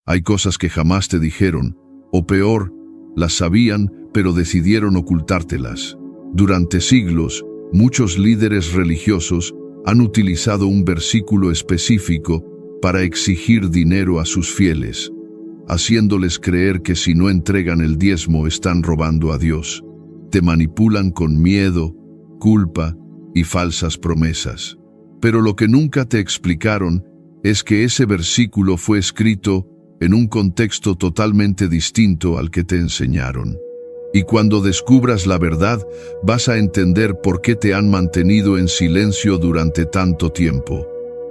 Hay cosas que jamás te dijeron, o peor, las sabían, pero decidieron ocultártelas. Durante siglos, muchos líderes religiosos han utilizado un versículo específico para exigir dinero a sus fieles, haciéndoles creer que si no entregan el diezmo están robando a Dios. Te manipulan con miedo, culpa y falsas promesas. Pero lo que nunca te explicaron es que ese versículo fue escrito en un contexto totalmente distinto al que te enseñaron. Y cuando descubras la verdad, vas a entender por qué te han mantenido en silencio durante tanto tiempo.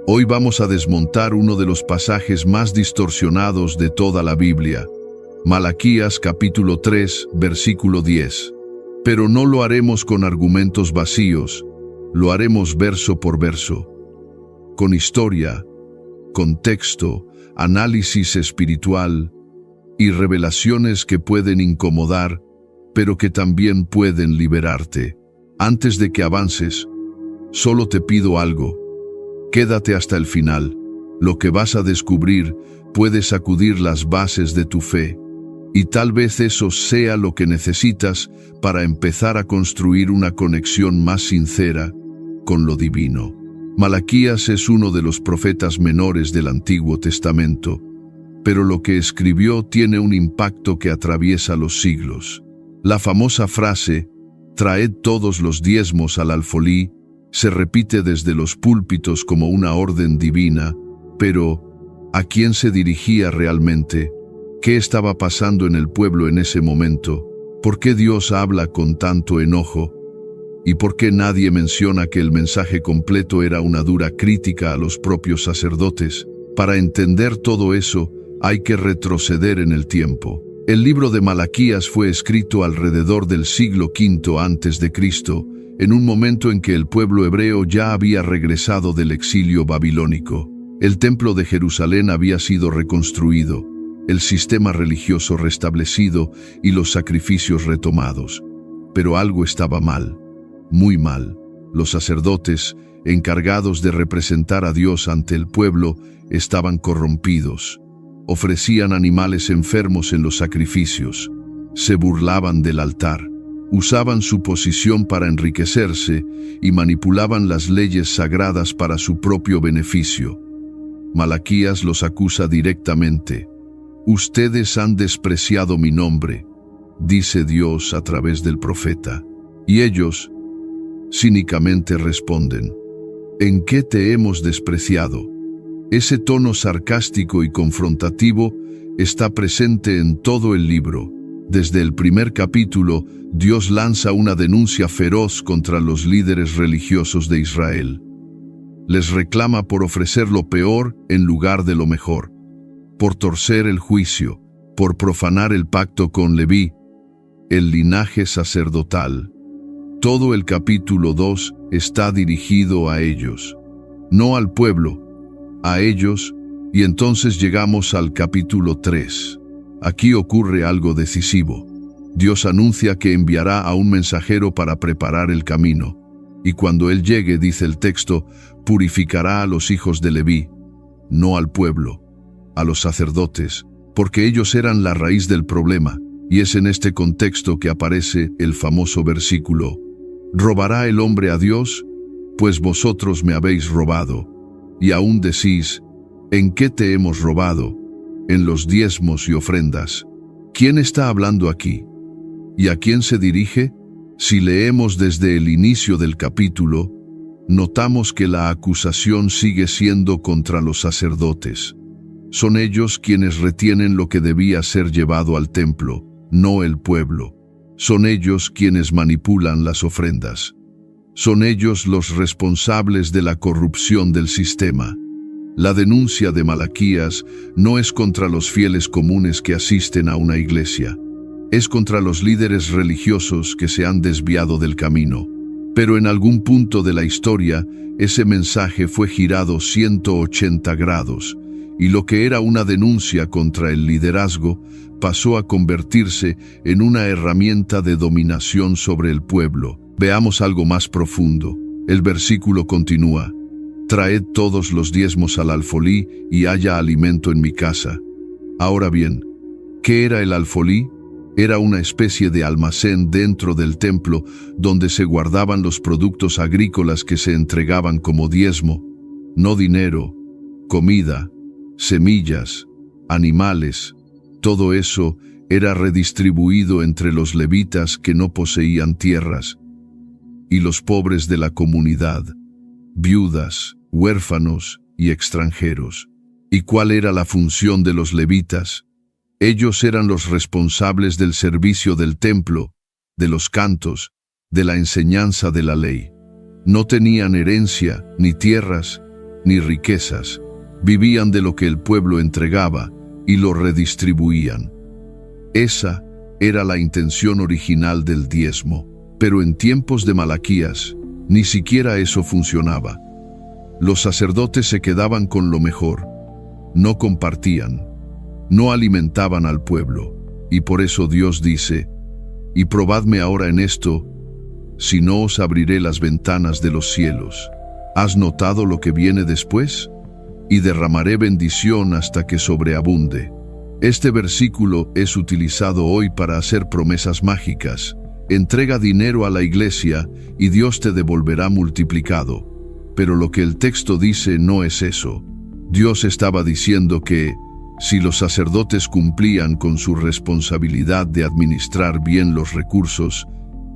Hoy vamos a desmontar uno de los pasajes más distorsionados de toda la Biblia. Malaquías capítulo 3, versículo 10. Pero no lo haremos con argumentos vacíos, lo haremos verso por verso, con historia, contexto, análisis espiritual y revelaciones que pueden incomodar, pero que también pueden liberarte. Antes de que avances, solo te pido algo. Quédate hasta el final. Lo que vas a descubrir puede sacudir las bases de tu fe, y tal vez eso sea lo que necesitas para empezar a construir una conexión más sincera con lo divino. Malaquías es uno de los profetas menores del Antiguo Testamento, pero lo que escribió tiene un impacto que atraviesa los siglos. La famosa frase, «Traed todos los diezmos al alfolí», se repite desde los púlpitos como una orden divina, pero ¿a quién se dirigía realmente? ¿Qué estaba pasando en el pueblo en ese momento? ¿Por qué Dios habla con tanto enojo? ¿Y por qué nadie menciona que el mensaje completo era una dura crítica a los propios sacerdotes? Para entender todo eso, hay que retroceder en el tiempo. El libro de Malaquías fue escrito alrededor del siglo V a.C., en un momento en que el pueblo hebreo ya había regresado del exilio babilónico. El templo de Jerusalén había sido reconstruido, el sistema religioso restablecido y los sacrificios retomados. Pero algo estaba mal, muy mal. Los sacerdotes, encargados de representar a Dios ante el pueblo, estaban corrompidos. Ofrecían animales enfermos en los sacrificios, se burlaban del altar, usaban su posición para enriquecerse y manipulaban las leyes sagradas para su propio beneficio. Malaquías los acusa directamente. «Ustedes han despreciado mi nombre», dice Dios a través del profeta. Y ellos cínicamente responden, «¿En qué te hemos despreciado?». Ese tono sarcástico y confrontativo está presente en todo el libro. Desde el primer capítulo, Dios lanza una denuncia feroz contra los líderes religiosos de Israel. Les reclama por ofrecer lo peor en lugar de lo mejor, por torcer el juicio, por profanar el pacto con Leví, el linaje sacerdotal. Todo el capítulo 2 está dirigido a ellos, no al pueblo, a ellos, y entonces llegamos al capítulo 3. Aquí ocurre algo decisivo. Dios anuncia que enviará a un mensajero para preparar el camino, y cuando él llegue, dice el texto, purificará a los hijos de Leví, no al pueblo, a los sacerdotes, porque ellos eran la raíz del problema, y es en este contexto que aparece el famoso versículo, ¿robará el hombre a Dios? Pues vosotros me habéis robado. Y aún decís, ¿en qué te hemos robado? En los diezmos y ofrendas. ¿Quién está hablando aquí? ¿Y a quién se dirige? Si leemos desde el inicio del capítulo, notamos que la acusación sigue siendo contra los sacerdotes. Son ellos quienes retienen lo que debía ser llevado al templo, no el pueblo. Son ellos quienes manipulan las ofrendas. Son ellos los responsables de la corrupción del sistema. La denuncia de Malaquías no es contra los fieles comunes que asisten a una iglesia. Es contra los líderes religiosos que se han desviado del camino. Pero en algún punto de la historia, ese mensaje fue girado 180 grados, y lo que era una denuncia contra el liderazgo pasó a convertirse en una herramienta de dominación sobre el pueblo. Veamos algo más profundo. El versículo continúa, «Traed todos los diezmos al alfolí y haya alimento en mi casa». Ahora bien, ¿qué era el alfolí? Era una especie de almacén dentro del templo donde se guardaban los productos agrícolas que se entregaban como diezmo, no dinero, comida, semillas, animales. Todo eso era redistribuido entre los levitas que no poseían tierras y los pobres de la comunidad, viudas, huérfanos y extranjeros. ¿Y cuál era la función de los levitas? Ellos eran los responsables del servicio del templo, de los cantos, de la enseñanza de la ley. No tenían herencia, ni tierras, ni riquezas. Vivían de lo que el pueblo entregaba y lo redistribuían. Esa era la intención original del diezmo. Pero en tiempos de Malaquías, ni siquiera eso funcionaba. Los sacerdotes se quedaban con lo mejor. No compartían. No alimentaban al pueblo. Y por eso Dios dice, «Y probadme ahora en esto, si no os abriré las ventanas de los cielos». ¿Has notado lo que viene después? «Y derramaré bendición hasta que sobreabunde». Este versículo es utilizado hoy para hacer promesas mágicas. Entrega dinero a la iglesia y Dios te devolverá multiplicado. Pero lo que el texto dice no es eso. Dios estaba diciendo que, si los sacerdotes cumplían con su responsabilidad de administrar bien los recursos,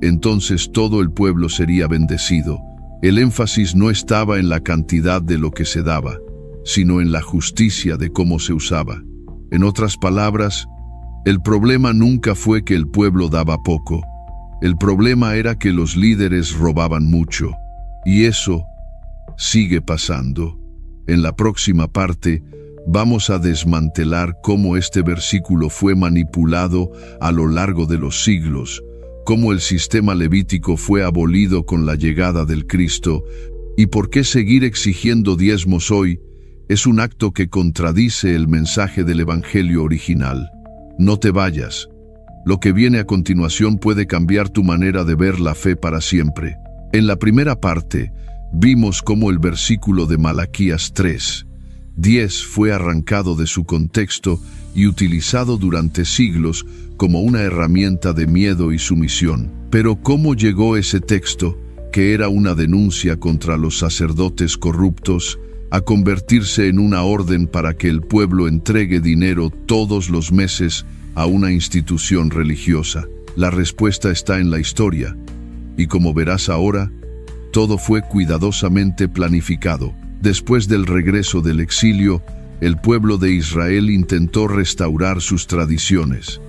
entonces todo el pueblo sería bendecido. El énfasis no estaba en la cantidad de lo que se daba, sino en la justicia de cómo se usaba. En otras palabras, el problema nunca fue que el pueblo daba poco. El problema era que los líderes robaban mucho. Y eso sigue pasando. En la próxima parte, vamos a desmantelar cómo este versículo fue manipulado a lo largo de los siglos, cómo el sistema levítico fue abolido con la llegada del Cristo, y por qué seguir exigiendo diezmos hoy es un acto que contradice el mensaje del Evangelio original. No te vayas. Lo que viene a continuación puede cambiar tu manera de ver la fe para siempre. En la primera parte, vimos cómo el versículo de Malaquías 3:10 fue arrancado de su contexto y utilizado durante siglos como una herramienta de miedo y sumisión. Pero ¿cómo llegó ese texto, que era una denuncia contra los sacerdotes corruptos, a convertirse en una orden para que el pueblo entregue dinero todos los meses a una institución religiosa? La respuesta está en la historia, y como verás ahora, todo fue cuidadosamente planificado. Después del regreso del exilio, el pueblo de Israel intentó restaurar sus tradiciones.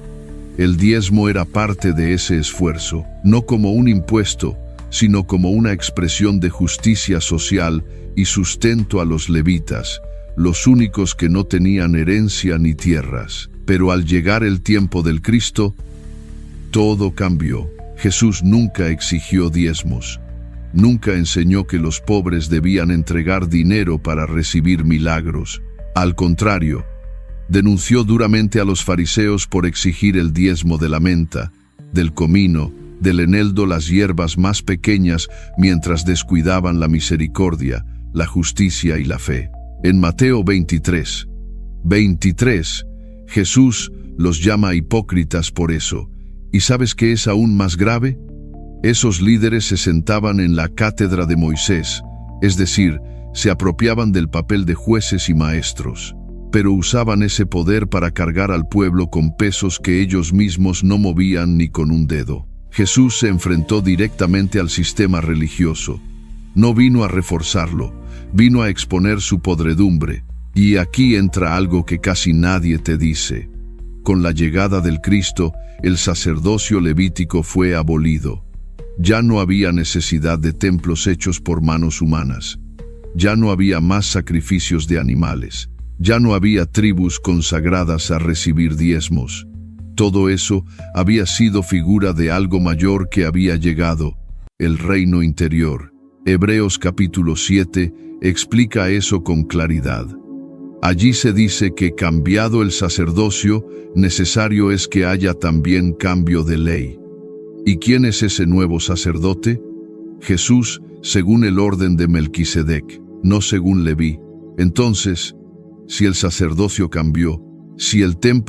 El diezmo era parte de ese esfuerzo, no como un impuesto, sino como una expresión de justicia social y sustento a los levitas, los únicos que no tenían herencia ni tierras. Pero al llegar el tiempo del Cristo, todo cambió. Jesús nunca exigió diezmos. Nunca enseñó que los pobres debían entregar dinero para recibir milagros. Al contrario, denunció duramente a los fariseos por exigir el diezmo de la menta, del comino, del eneldo, las hierbas más pequeñas, mientras descuidaban la misericordia, la justicia y la fe. En Mateo 23, Jesús los llama hipócritas por eso. ¿Y sabes qué es aún más grave? Esos líderes se sentaban en la cátedra de Moisés, es decir, se apropiaban del papel de jueces y maestros, pero usaban ese poder para cargar al pueblo con pesos que ellos mismos no movían ni con un dedo. Jesús se enfrentó directamente al sistema religioso. No vino a reforzarlo, vino a exponer su podredumbre. Y aquí entra algo que casi nadie te dice. Con la llegada del Cristo, el sacerdocio levítico fue abolido. Ya no había necesidad de templos hechos por manos humanas. Ya no había más sacrificios de animales. Ya no había tribus consagradas a recibir diezmos. Todo eso había sido figura de algo mayor que había llegado, el reino interior. Hebreos capítulo 7 explica eso con claridad. Allí se dice que cambiado el sacerdocio, necesario es que haya también cambio de ley. ¿Y quién es ese nuevo sacerdote? Jesús, según el orden de Melquisedec, no según Leví. Entonces, si el sacerdocio cambió, Si el templo